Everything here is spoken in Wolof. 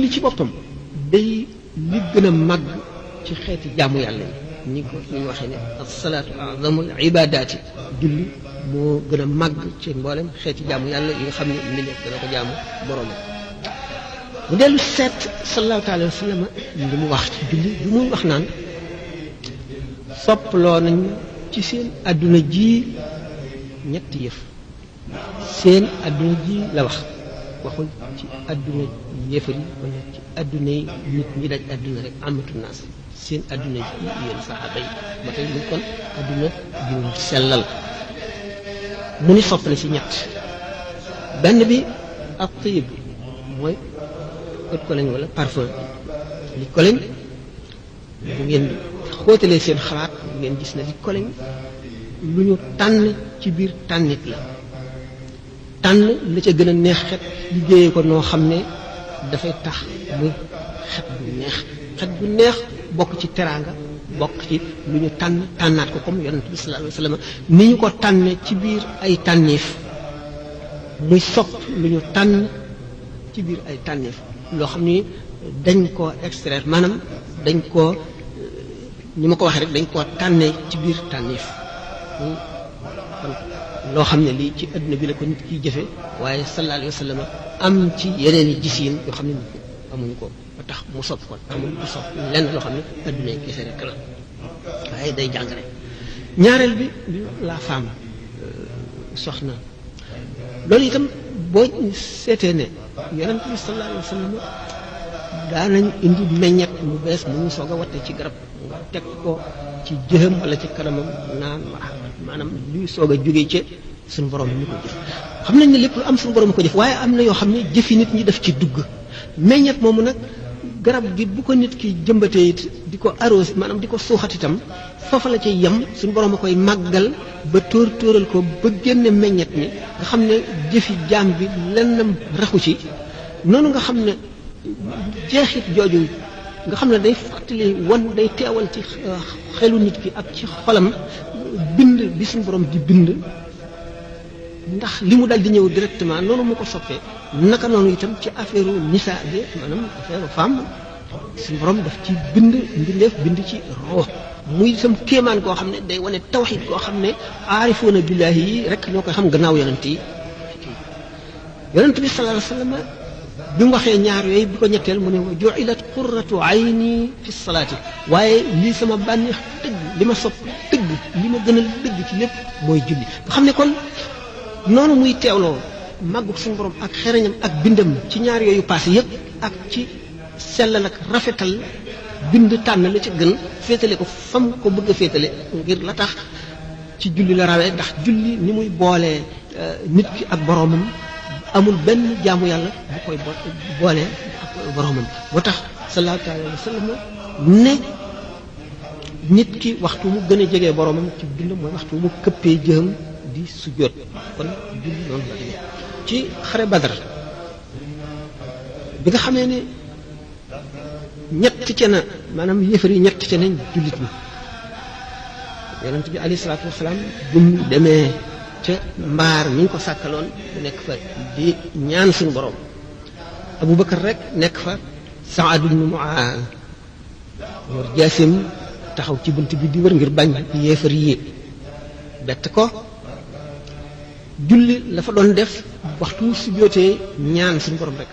julli ci boppam day li gën a màgg ci xeeti jaamu yàlla yi ni ko ñu waxee ne as-salaatu a'zamul ibaadaati julli moo gën a màgg ci mboolem xeeti jaamu yàlla yi nga xam ne mbindeef dana ko jaamu borom mu dellu seet sallallahu alayhi wa sallam li mu wax ci julli bi muy wax naan soppaloo nañ ci seen adduna ji ñetti yëf seen adduna ji la wax waxul ci adduna yéefar yi wala ci adduna yi nit ñi daj adduna rek amatu naas seen adduna ji yéen saxaaba yi ba tey mu kon adduna ju sellal mu ni soppale ci ñett benn bi ak tayib mooy ët ko lañ wala parfum li ko lañ bu ngeen xóotalee seen xalaat bu ngeen gis na li ko lañ lu ñu tànn ci biir tànnit la tànn la ca gën a neex xet liggéeyee ko noo xam ne dafay tax muy xet gu neex bokk ci teraanga bokk ci lu ñu tànnaat ko comme yonent bi sallallahu alayhi wa sallam ni ñu ko tànne ci biir ay tànneef muy sopp lu ñu tànn ci biir ay tànneef loo xam ni dañ koo extraire maanaam dañ koo ni ma ko waxee rek dañ koo tànnee ci biir tànneef kon loo xam ne lii ci adduna bi la ko nit kiy jëfe waaye sallallahu alayhi wa sallam am ci yeneen i gisiin yoo xam ne nit ñi amuñu ko ba tax mu sopp kon amul du sopp lenn loo xam ne adduna yi kese rek la waaye day jàngale ñaareel bi la femme soxna loolu itam boo seetee ne yonent bi sallallahu alayhi wa sallam daanañ indi meññet mu bees mu ñu soog a watte ci garab nga teg ko ci jëxam wala ci kanamam naan maanaam luy soog a jógee ci suñu borom ñu ko jëf xam nañ ne lépp lu am suñu borom ko jëf waaye am na yoo xam ne jëfi nit ñi def ci dugg meññet moomu nag garab gi bu ko nit ki jëmbatee it di ko arrosé maanaam di ko suuxat itam foofa la cay yem suñu borom a koy màggal ba tóoral ko ba génne meññet mi nga xam ne jëfi jaam bi lennam raxu ci noonu nga xam ne jeexit jooju nga xam ne day fàttali wan day teewal ci xelu nit ki ak ci xolam bind bi suñu borom di bind ndax li mu dal di ñëw directement noonu mu ko soppee naka noonu itam ci affaire nisa bi maanaam affaire femme suñu borom daf ci bind mbindeef bind ci roo muy itam kéemaan koo xam ne day wane tawxid koo xam ne aarifoona billaahi yi rek ñoo koy xam gannaaw yonent yi yonent bi sallallahu alayhi wa sallam bi mu waxee ñaar yooyu bi ko ñetteel mu ne wa ju'ilat qurratu ayni fi salaati waaye lii sama bànneex dëgg li ma sopp dëgg li ma gën a dëgg ci lépp mooy julli nga xam ne kon noonu muy teewloo màggu suñu borom ak xereñam ak bindam ci ñaar yooyu passé yëpp ak ci sellal ak rafetal bind tànn la ci gën féetale ko fam ko bëgg a féetale ngir la tax ci julli la rawee ndax julli ni muy boolee nit ki ak boromam amul benn jaamu yàlla bu koy boolee ak boromam moo tax sallallahu alayhi wa sallam ne nit ki waxtu mu gën a jege boromam ci dund mooy waxtu mu këppee jëm di sujjóot kon julli noonu la demee ci xare Badar bi nga xamee ne ñett ca na maanaam yëfar yi ñett ca nañ jullit ñi yonent bi alayhi salaatu wasalaam bu mu demee ca mbaar mi ñu ko sàkkaloon mu nekk fa di ñaan suñu borom Abubakar rek nekk fa Saad ibn Muaaz yor jaasim taxaw ci bunt bi di wër ngir bañ yéefar yi bett ko julli la fa doon def waxtu su jootee ñaan suñu borom rek